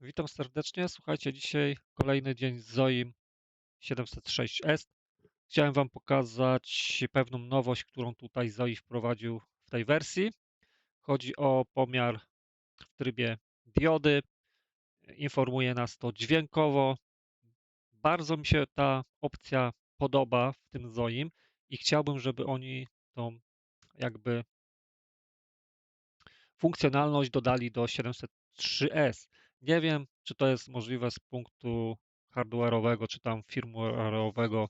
Witam serdecznie. Słuchajcie, dzisiaj kolejny dzień z Zoim 706S. Chciałem Wam pokazać pewną nowość, którą tutaj Zoi wprowadził w tej wersji. Chodzi o pomiar w trybie diody. Informuje nas to dźwiękowo. Bardzo mi się ta opcja podoba w tym Zoim i chciałbym, żeby oni tą jakby funkcjonalność dodali do 703S. Nie wiem, czy to jest możliwe z punktu hardware'owego, czy tam firmware'owego,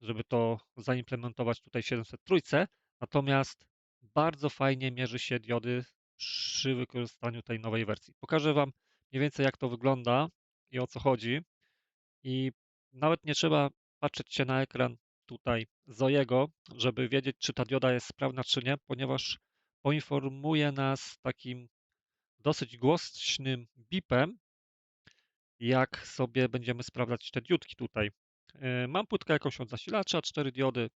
żeby to zaimplementować tutaj w 703, natomiast bardzo fajnie mierzy się diody przy wykorzystaniu tej nowej wersji. Pokażę Wam mniej więcej, jak to wygląda i o co chodzi. I nawet nie trzeba patrzeć się na ekran tutaj Zoiego, żeby wiedzieć, czy ta dioda jest sprawna, czy nie, ponieważ poinformuje nas takim dosyć głośnym bipem, jak sobie będziemy sprawdzać te diodki tutaj. Mam płytkę jakąś od zasilacza, 4 diody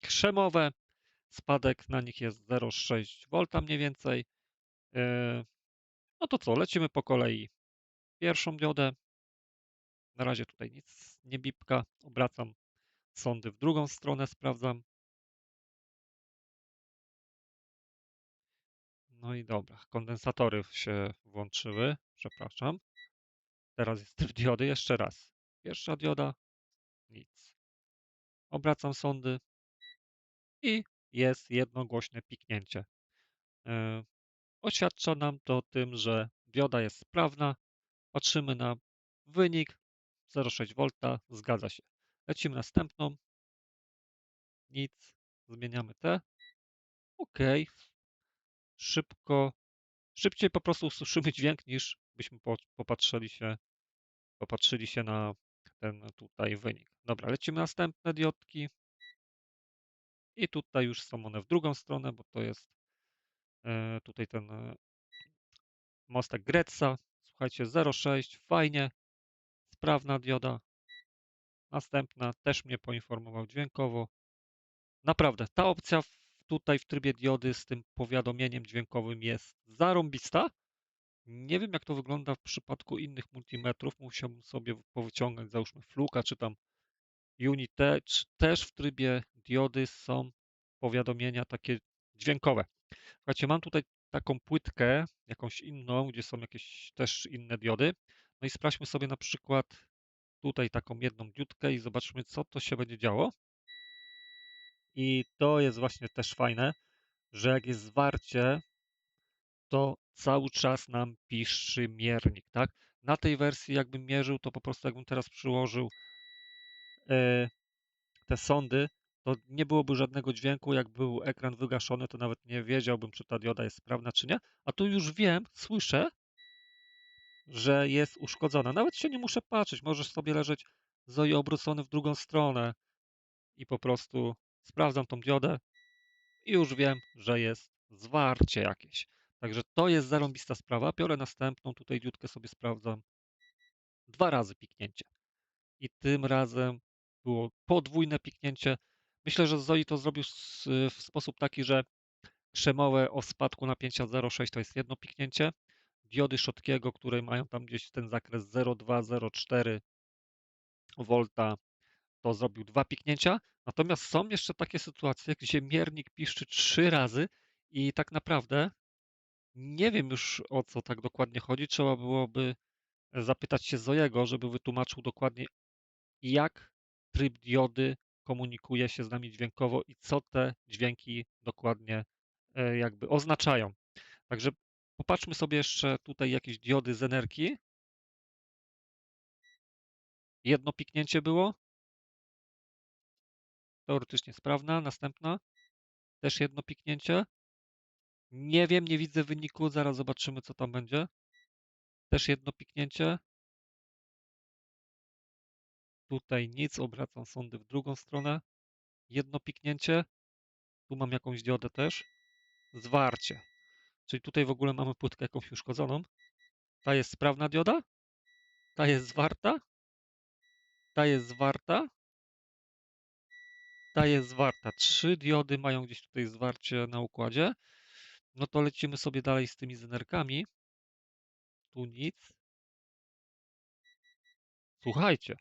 krzemowe, spadek na nich jest 0,6 V mniej więcej. No to co, lecimy po kolei. Pierwszą diodę, na razie tutaj nic nie bipka, obracam sondy w drugą stronę, sprawdzam. No i dobra, kondensatory się włączyły, przepraszam. Teraz jest tryb diody, jeszcze raz. Pierwsza dioda, nic. Obracam sondy i jest jednogłośne piknięcie. Oświadcza nam to tym, że dioda jest sprawna. Patrzymy na wynik 0,6 V, zgadza się. Lecimy następną, nic, zmieniamy te. OK, szybciej po prostu usłyszymy dźwięk, niż byśmy popatrzyli się na ten tutaj wynik. Dobra, lecimy następne diodki i tutaj już są one w drugą stronę, bo to jest tutaj ten mostek Gretza. Słuchajcie, 0,6, fajnie, sprawna dioda. Następna też mnie poinformował dźwiękowo. Naprawdę, ta opcja tutaj w trybie diody z tym powiadomieniem dźwiękowym jest zarąbista. Nie wiem, jak to wygląda w przypadku innych multimetrów. Musiałbym sobie powyciągać, załóżmy Fluka, czy tam Unite, czy też w trybie diody są powiadomienia takie dźwiękowe. Słuchajcie, mam tutaj taką płytkę, jakąś inną, gdzie są jakieś też inne diody. No i sprawdźmy sobie na przykład tutaj taką jedną diodkę i zobaczmy, co to się będzie działo. I to jest właśnie też fajne, że jak jest zwarcie, to cały czas nam piszczy miernik, tak? Na tej wersji jakbym mierzył, to po prostu jakbym teraz przyłożył te sondy, to nie byłoby żadnego dźwięku. Jak był ekran wygaszony, to nawet nie wiedziałbym, czy ta dioda jest sprawna, czy nie. A tu już wiem, słyszę, że jest uszkodzona. Nawet się nie muszę patrzeć. Możesz sobie leżeć Zoi obrócony w drugą stronę i po prostu sprawdzam tą diodę i już wiem, że jest zwarcie jakieś. Także to jest zarąbista sprawa. Biorę następną, tutaj diodkę sobie sprawdzam. 2 razy piknięcie. I tym razem było podwójne piknięcie. Myślę, że Zoi to zrobił w sposób taki, że krzemowe o spadku napięcia 0,6 to jest jedno piknięcie. Diody Schottkiego, które mają tam gdzieś ten zakres 0,2-0,4 V, to zrobił 2 piknięcia. Natomiast są jeszcze takie sytuacje, gdzie miernik piszczy 3 razy i tak naprawdę nie wiem już, o co tak dokładnie chodzi. Trzeba byłoby zapytać się Zoiego, żeby wytłumaczył dokładnie, jak tryb diody komunikuje się z nami dźwiękowo i co te dźwięki dokładnie jakby oznaczają. Także popatrzmy sobie jeszcze tutaj jakieś diody z energii. Jedno piknięcie było. Teoretycznie sprawna. Następna. Też jedno piknięcie. Nie wiem, nie widzę wyniku. Zaraz zobaczymy, co tam będzie. Też jedno piknięcie. Tutaj nic. Obracam sondy w drugą stronę. Jedno piknięcie. Tu mam jakąś diodę też. Zwarcie. Czyli tutaj w ogóle mamy płytkę jakąś uszkodzoną. Ta jest sprawna dioda. Ta jest zwarta. Ta jest zwarta. Ta jest zwarta. 3 diody mają gdzieś tutaj zwarcie na układzie. No to lecimy sobie dalej z tymi zenerkami. Tu nic. Słuchajcie,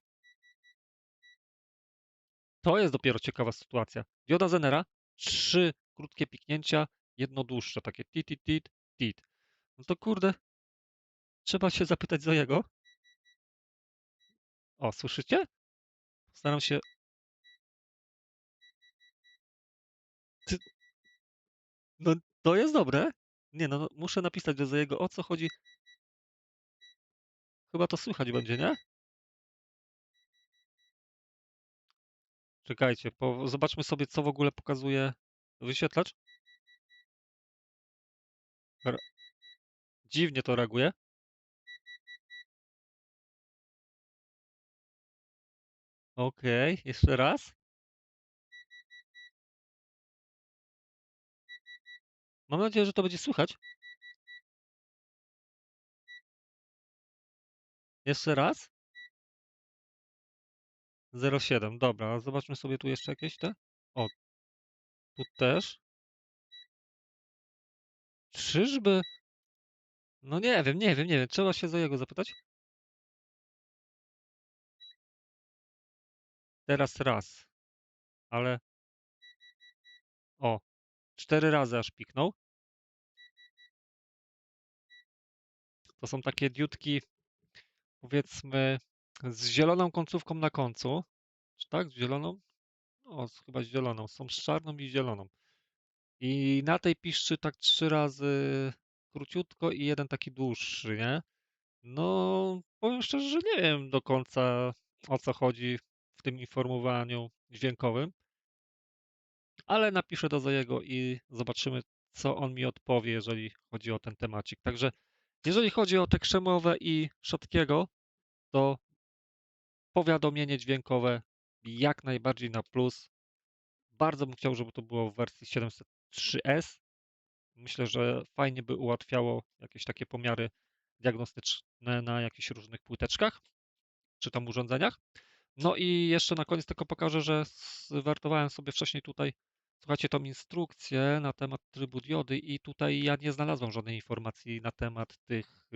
to jest dopiero ciekawa sytuacja. Dioda Zenera, 3 krótkie piknięcia, jedno dłuższe, takie tit, tit, tit, tit. No to kurde, trzeba się zapytać Zojego. O, słyszycie? Staram się... Ty, no, to jest dobre. Nie no, muszę napisać do Zojego, o co chodzi. Chyba to słychać będzie, nie? Czekajcie, zobaczmy sobie, co w ogóle pokazuje wyświetlacz. Re- Dziwnie to reaguje. Okej, jeszcze raz. Mam nadzieję, że to będzie słychać. Jeszcze raz. 0,7. Dobra, zobaczmy sobie tu jeszcze jakieś te. O, tu też. Czyżby? No nie wiem, nie wiem, nie wiem. Trzeba się za jego zapytać. Teraz raz. Ale o, 4 razy aż piknął. To są takie diutki, powiedzmy, z zieloną końcówką na końcu. Czy tak? Z zieloną? O, chyba z zieloną. Są z czarną i zieloną. I na tej piszczy tak 3 razy króciutko i jeden taki dłuższy, nie? No, powiem szczerze, że nie wiem do końca o co chodzi w tym informowaniu dźwiękowym, ale napiszę do Zojego i zobaczymy, co on mi odpowie, jeżeli chodzi o ten temacik. Także jeżeli chodzi o te krzemowe i Szotkiego, to powiadomienie dźwiękowe jak najbardziej na plus. Bardzo bym chciał, żeby to było w wersji 703S. Myślę, że fajnie by ułatwiało jakieś takie pomiary diagnostyczne na jakichś różnych płyteczkach czy tam urządzeniach. No i jeszcze na koniec tylko pokażę, że zwertowałem sobie wcześniej tutaj, słuchajcie, tą instrukcję na temat trybu diody i tutaj ja nie znalazłem żadnej informacji na temat tych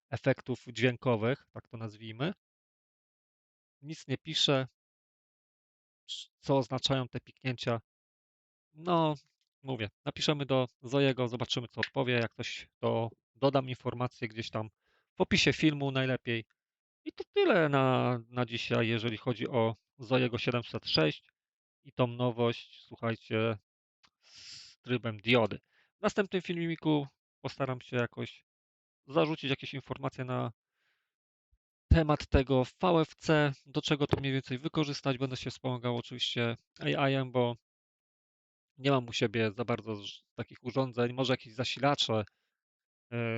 efektów dźwiękowych, tak to nazwijmy. Nic nie pisze, co oznaczają te piknięcia. No, mówię, napiszemy do Zojego, zobaczymy, co odpowie. Jak ktoś, to dodam informację gdzieś tam w opisie filmu najlepiej. I to tyle na dzisiaj, jeżeli chodzi o Zojego 706 i tą nowość, słuchajcie, z trybem diody. W następnym filmiku postaram się jakoś zarzucić jakieś informacje na temat tego VFC, do czego to mniej więcej wykorzystać. Będę się wspomagał oczywiście AI-em, bo nie mam u siebie za bardzo takich urządzeń. Może jakieś zasilacze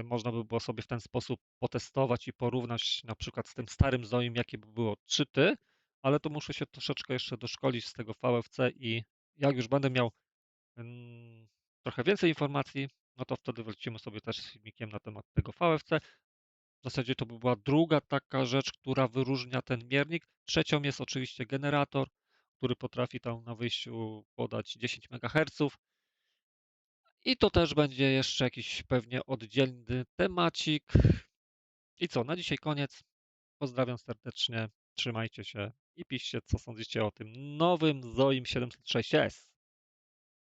można by było sobie w ten sposób potestować i porównać na przykład z tym starym Zoim, jakie by było czyty, ale to muszę się troszeczkę jeszcze doszkolić z tego VFC i jak już będę miał trochę więcej informacji, no to wtedy wrócimy sobie też z filmikiem na temat tego VFC. W zasadzie to by była druga taka rzecz, która wyróżnia ten miernik. Trzecią jest oczywiście generator, który potrafi tam na wyjściu podać 10 MHz. I to też będzie jeszcze jakiś pewnie oddzielny temacik. I co, na dzisiaj koniec. Pozdrawiam serdecznie, trzymajcie się i piszcie, co sądzicie o tym nowym Zoim 706S.